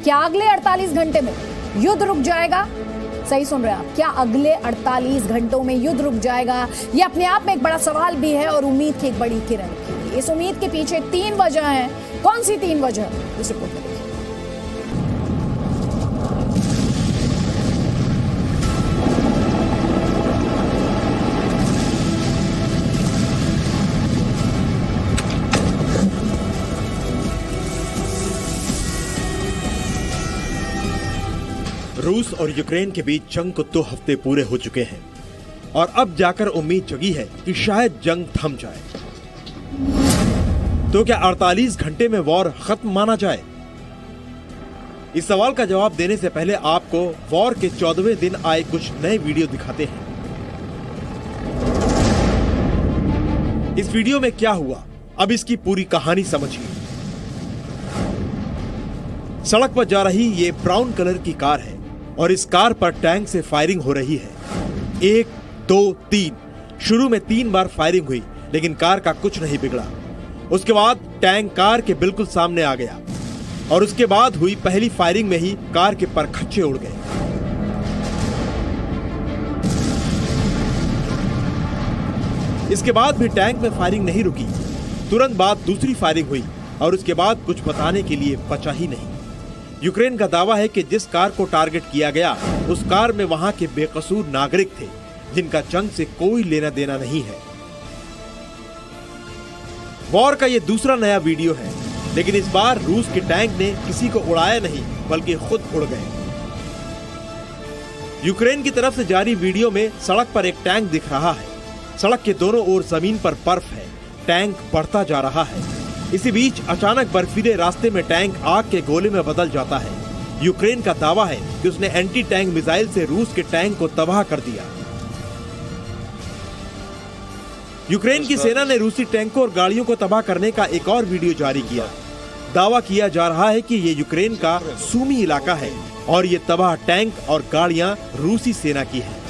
क्या अगले 48 घंटे में युद्ध रुक जाएगा? सही सुन रहे हैं आप, क्या अगले 48 घंटों में युद्ध रुक जाएगा? ये अपने आप में एक बड़ा सवाल भी है और उम्मीद की एक बड़ी किरण। इस उम्मीद के पीछे 3 वजह हैं। कौन सी 3 वजह, इस रिपोर्ट में देखिए। रूस और यूक्रेन के बीच जंग को 2 हफ्ते पूरे हो चुके हैं और अब जाकर उम्मीद जगी है कि शायद जंग थम जाए। तो क्या 48 घंटे में वॉर खत्म माना जाए? इस सवाल का जवाब देने से पहले आपको वॉर के 14वें दिन आए कुछ नए वीडियो दिखाते हैं। इस वीडियो में क्या हुआ, अब इसकी पूरी कहानी समझिए। सड़क पर जा रही ये ब्राउन कलर की कार है और इस कार पर टैंक से फायरिंग हो रही है। 1, 2, 3। शुरू में 3 बार फायरिंग हुई लेकिन कार का कुछ नहीं बिगड़ा। उसके बाद टैंक कार के बिल्कुल सामने आ गया और उसके बाद हुई पहली फायरिंग में ही कार के परखच्चे उड़ गए। इसके बाद भी टैंक में फायरिंग नहीं रुकी। तुरंत बाद दूसरी फायरिंग हुई और उसके बाद कुछ बताने के लिए बचा ही नहीं। यूक्रेन का दावा है कि जिस कार को टारगेट किया गया उस कार में वहां के बेकसूर नागरिक थे जिनका जंग से कोई लेना देना नहीं है। वॉर का ये दूसरा नया वीडियो है लेकिन इस बार रूस के टैंक ने किसी को उड़ाया नहीं बल्कि खुद उड़ गए। यूक्रेन की तरफ से जारी वीडियो में सड़क पर एक टैंक दिख रहा है। सड़क के दोनों ओर जमीन पर बर्फ है। टैंक बढ़ता जा रहा है। इसी बीच अचानक बर्फीले रास्ते में टैंक आग के गोले में बदल जाता है। यूक्रेन का दावा है कि उसने एंटी टैंक मिसाइल से रूस के टैंक को तबाह कर दिया। यूक्रेन की सेना ने रूसी टैंकों और गाड़ियों को तबाह करने का एक और वीडियो जारी किया। दावा किया जा रहा है कि ये यूक्रेन का सूमी इलाका है और ये तबाह टैंक और गाड़ियां रूसी सेना की है।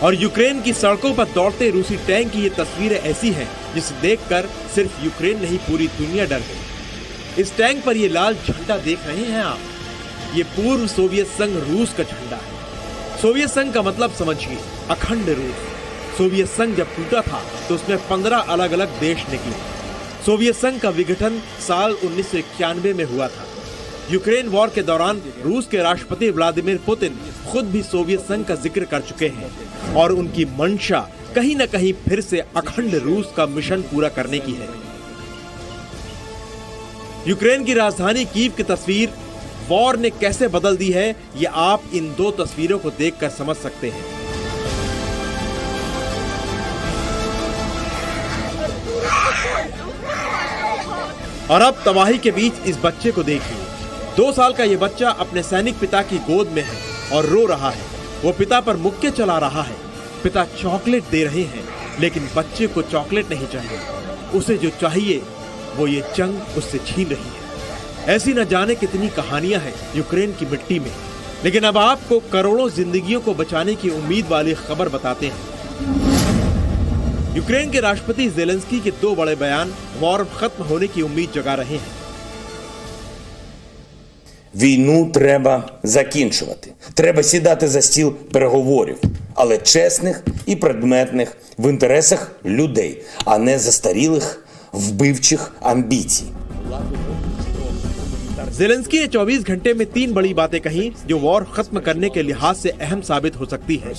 और यूक्रेन की सड़कों पर दौड़ते रूसी टैंक की ये तस्वीरें ऐसी हैं जिसे देखकर सिर्फ यूक्रेन नहीं पूरी दुनिया डर गई। इस टैंक पर ये लाल झंडा देख रहे हैं आप, ये पूर्व सोवियत संघ रूस का झंडा है। सोवियत संघ का मतलब समझिए, अखंड रूस। सोवियत संघ जब टूटा था तो उसमें 15 अलग अलग देश निकले। सोवियत संघ का विघटन साल 1991 में हुआ था। यूक्रेन वॉर के दौरान रूस के राष्ट्रपति व्लादिमीर पुतिन खुद भी सोवियत संघ का जिक्र कर चुके हैं और उनकी मंशा कहीं न कहीं फिर से अखंड रूस का मिशन पूरा करने की है। यूक्रेन की राजधानी कीव की तस्वीर वॉर ने कैसे बदल दी है, ये आप इन 2 तस्वीरों को देखकर समझ सकते हैं। और अब तबाही के बीच इस बच्चे को देखिए। 2 साल का ये बच्चा अपने सैनिक पिता की गोद में है और रो रहा है। वो पिता पर मुक्के चला रहा है। पिता चॉकलेट दे रहे हैं लेकिन बच्चे को चॉकलेट नहीं चाहिए। उसे जो चाहिए वो ये जंग उससे छीन रही है। ऐसी न जाने कितनी कहानियां हैं यूक्रेन की मिट्टी में। लेकिन अब आपको करोड़ों जिंदगियों को बचाने की उम्मीद वाली खबर बताते हैं। यूक्रेन के राष्ट्रपति ज़ेलेंस्की के 2 बड़े बयान वॉर खत्म होने की उम्मीद जगा रहे हैं। Війну треба закінчувати. Треба сідати за стіл переговорів, але чесних і предметних в інтересах людей, а не застарілих вбивчих амбіцій. ज़ेलेंस्की ने 24 घंटे में 3 बड़ी बातें कही जो वॉर खत्म करने के लिहाज से अहम साबित हो सकती है।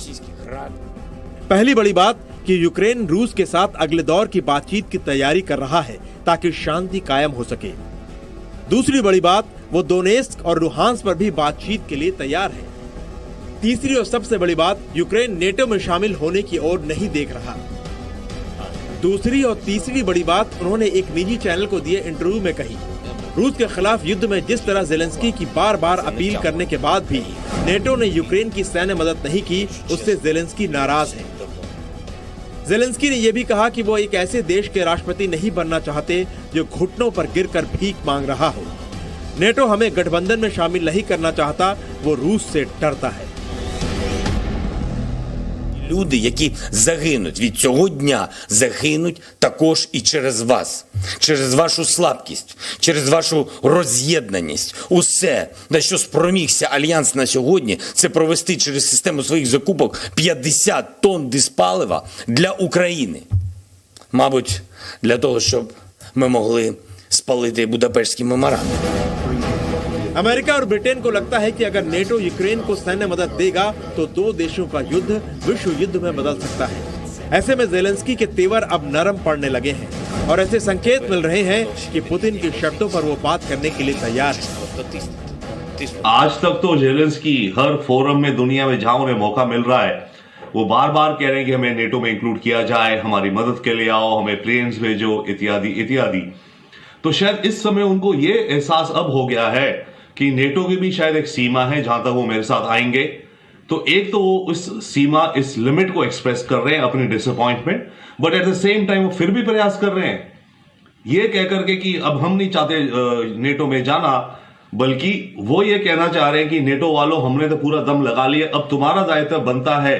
पहली बड़ी बात कि यूक्रेन रूस के साथ अगले दौर की बातचीत की तैयारी कर रहा है ताकि शांति कायम हो सके। दूसरी बड़ी बात, वो दोनेत्स्क और लुहांस्क पर भी बातचीत के लिए तैयार है। तीसरी और सबसे बड़ी बात, यूक्रेन नेटो में शामिल होने की ओर नहीं देख रहा। दूसरी और तीसरी बड़ी बात उन्होंने एक निजी चैनल को दिए इंटरव्यू में कही। रूस के खिलाफ युद्ध में जिस तरह ज़ेलेंस्की की बार बार अपील करने के बाद भी नेटो ने यूक्रेन की सैन्य मदद नहीं की, उससे ज़ेलेंस्की नाराज है। ज़ेलेंस्की ने यह भी कहा कि वो एक ऐसे देश के राष्ट्रपति नहीं बनना चाहते जो घुटनों पर गिरकर भीख मांग रहा हो। नेटो हमें गठबंधन में शामिल नहीं करना चाहता, वो रूस से डरता है। Люди, які загинуть від цього дня, загинуть також і через вас, через вашу слабкість, через вашу роз'єднаність. Усе, на що спромігся Альянс на сьогодні, це провести через систему своїх закупок 50 тонн диспалива для України. Мабуть, для того, щоб ми могли спалити Будапештський меморандум. अमेरिका और ब्रिटेन को लगता है कि अगर नेटो यूक्रेन को सैन्य मदद देगा तो दो देशों का युद्ध विश्व युद्ध में बदल सकता है। ऐसे में जेलेंस्की के तेवर अब नरम पड़ने लगे हैं और ऐसे संकेत मिल रहे हैं कि पुतिन की शर्तों पर वो बात करने के लिए तैयार है। आज तक तो जेलेंस्की हर फोरम में दुनिया में जहां उन्हें मौका मिल रहा है वो बार बार कह रहे हैं कि हमें नेटो में इंक्लूड किया जाए, हमारी मदद के लिए आओ, हमें प्लेन्स भेजो, इत्यादि इत्यादि। तो शायद इस समय उनको ये एहसास अब हो गया है कि नेटो की भी शायद एक सीमा है जहां तक वो मेरे साथ आएंगे। तो एक तो वो इस सीमा, इस लिमिट को एक्सप्रेस कर रहे हैं अपनी disappointment, but at the same time वो फिर भी प्रयास कर रहे हैं ये कह करके कि अब हम नहीं चाहते नेटो में जाना, बल्कि वो ये कहना चाह रहे हैं कि नेटो वालों, हमने तो पूरा दम लगा लिया, अब तुम्हारा दायित्व बनता है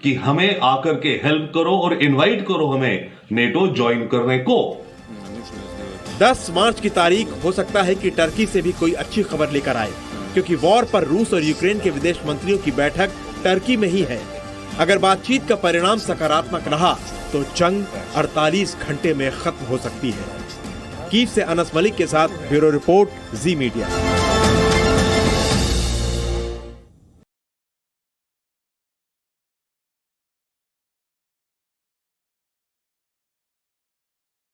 कि हमें आकर के हेल्प करो और इनवाइट करो हमें नेटो ज्वाइन करने को। 10 मार्च की तारीख हो सकता है कि टर्की से भी कोई अच्छी खबर लेकर आए, क्योंकि वॉर पर रूस और यूक्रेन के विदेश मंत्रियों की बैठक टर्की में ही है। अगर बातचीत का परिणाम सकारात्मक रहा तो जंग 48 घंटे में खत्म हो सकती है। कीव से अनस मलिक के साथ ब्यूरो रिपोर्ट, जी मीडिया।